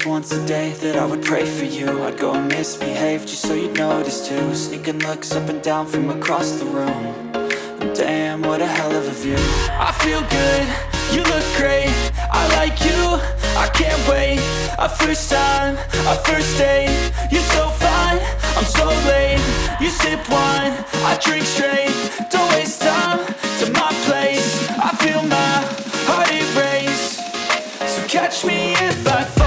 once a day that I would pray for you. I'd go and misbehave just so you'd notice too. Sneaking looks up and down from across the room. And damn, what a hell of a view. I feel good, you look great, I like you, I can't wait. A first time, a first date, you're so fine, I'm so late. You sip wine, I drink straight, don't waste time to my place. I feel my heart erase, so catch me if I fall.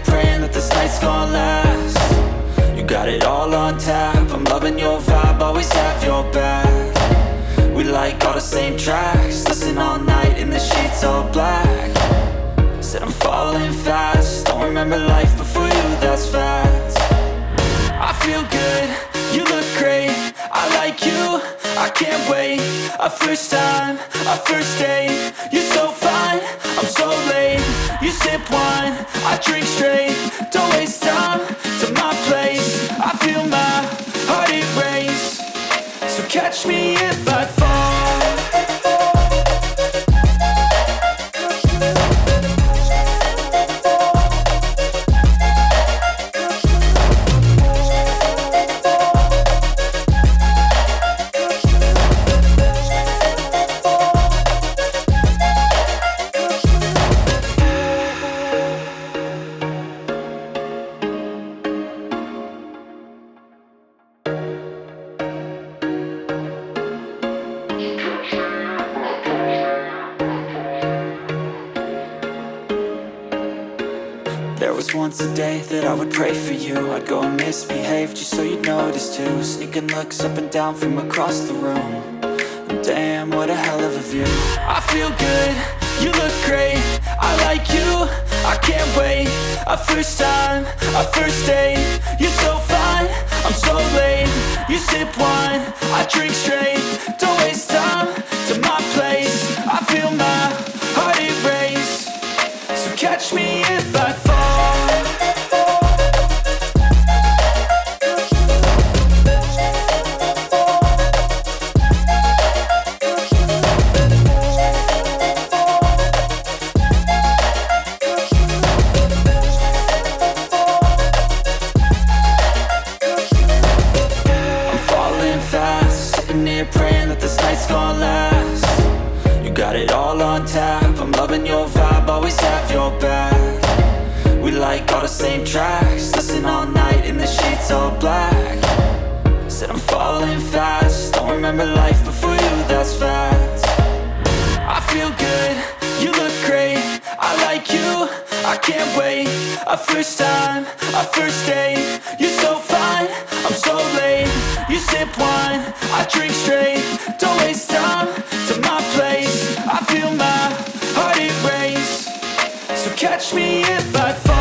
Praying that this night's gonna last. You got it all on tap, I'm loving your vibe, always have your back. We like all the same tracks, listen all night in the sheets all black. Said I'm falling fast, don't remember life before you, that's fact. I feel good, you look great, I like you, I can't wait. A first time, a first date, you're so fine, I'm so late. You sip wine, I drink straight, don't waste time to my place. I feel my heart erase, so catch me if I fall. There was once a day that I would pray for you. I'd go and misbehave just so you'd notice too. Sneaking looks up and down from across the room. And damn, what a hell of a view. I feel good, you look great, I like you, I can't wait. A first time, a first date, you're so fine, I'm so late. You sip wine, I drink straight, don't waste time to my place. I feel my heart erase, so catch me if I fall. Praying that this night's gonna last. You got it all on tap, I'm loving your vibe, always have your back. We like all the same tracks, listen all night in the sheets all black. Said I'm falling fast, don't remember life before you, that's fact. I feel good, you look great, I like you, I can't wait. A first time, a first date, you're so fine, I'm so late. You sip wine, I drink straight, don't waste time to my place. I feel my heart erase, so catch me if I fall.